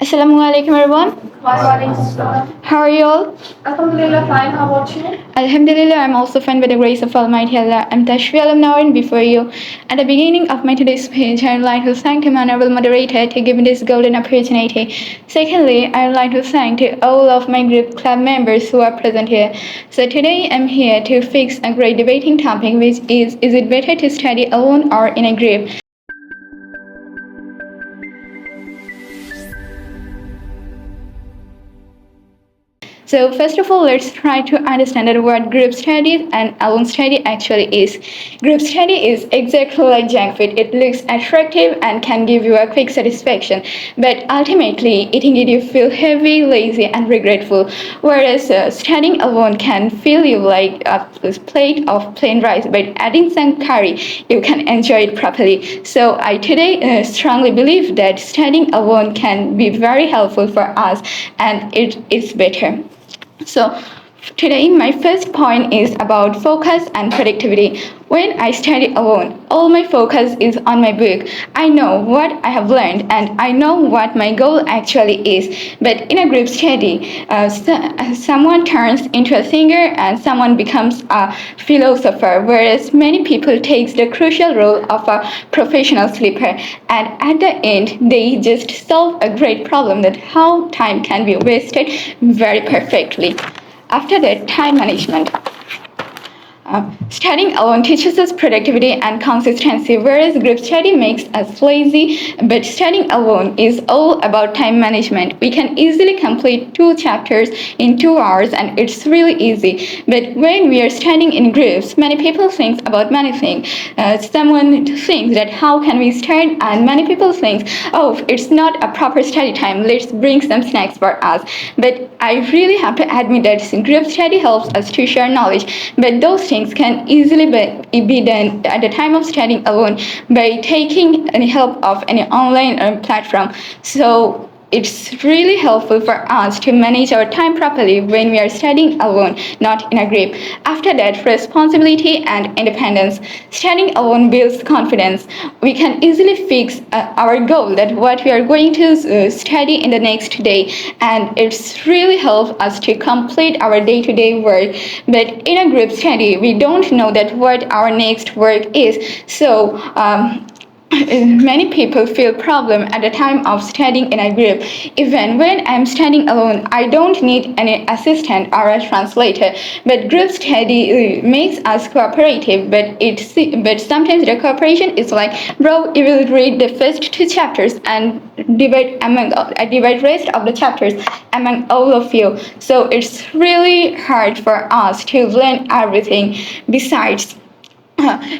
Assalamu alaikum everyone. How are you all? Alhamdulillah, fine. How about you? Alhamdulillah, I'm also fine by the grace of Almighty Allah. I'm Tasfia now and before you. At the beginning of my today's speech, I would like to thank my honorable moderator to give me this golden opportunity. Secondly, I would like to thank to all of my group club members who are present here. So today I'm here to fix a great debating topic, which is it better to study alone or in a group? So first of all, let's try to understand that what group study and alone study actually is. Group study is exactly like junk food. It looks attractive and can give you a quick satisfaction, but ultimately eating it you feel heavy, lazy, and regretful. Whereas studying alone can feel you like a plate of plain rice, but adding some curry, you can enjoy it properly. So I today strongly believe that studying alone can be very helpful for us, and it is better. So today my first point is about focus and productivity. When I study alone, all my focus is on my book. I know what I have learned and I know what my goal actually is. But in a group study, someone turns into a singer and someone becomes a philosopher, whereas many people take the crucial role of a professional sleeper. And at the end, they just solve a great problem that how time can be wasted very perfectly. After that, time management. Studying alone teaches us productivity and consistency, whereas group study makes us lazy, but studying alone is all about time management. We can easily complete 2 chapters in 2 hours and it's really easy. But when we are studying in groups, many people think about many things. Someone thinks that how can we start, and many people think, oh, it's not a proper study time, let's bring some snacks for us. But I really have to admit that group study helps us to share knowledge, but those things can easily be done at the time of studying alone by taking any help of any online platform. So it's really helpful for us to manage our time properly when we are studying alone, not in a group. After that, responsibility and independence. Studying alone builds confidence. We can easily fix our goal, that what we are going to study in the next day, and it's really helps us to complete our day-to-day work. But in a group study, we don't know that what our next work is. So many people feel problem at the time of studying in a group. Even when I'm studying alone, I don't need any assistant or a translator. But group study makes us cooperative. But sometimes the cooperation is like, bro, you will read the first 2 chapters and divide rest of the chapters among all of you. So it's really hard for us to learn everything. Besides,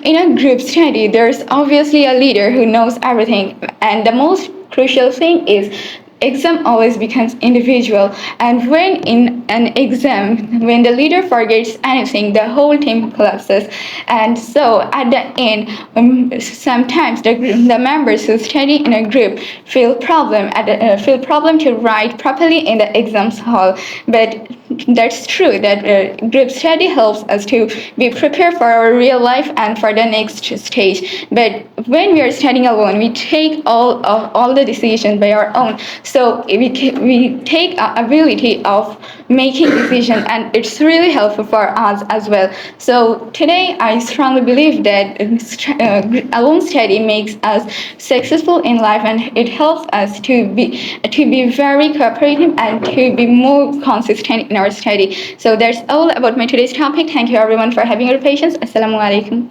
in a group study, there's obviously a leader who knows everything, and the most crucial thing is exam always becomes individual, and when in an exam, when the leader forgets anything, the whole team collapses. And so at the end, sometimes the members who study in a group feel problem to write properly in the exams hall. But that's true that group study helps us to be prepared for our real life and for the next stage. But when we are studying alone, we take all the decisions by our own. So we take our ability of making decisions, and it's really helpful for us as well. So today, I strongly believe that alone study makes us successful in life, and it helps us to be very cooperative and to be more consistent in our study. So that's all about my today's topic. Thank you everyone for having your patience. Assalamu alaikum.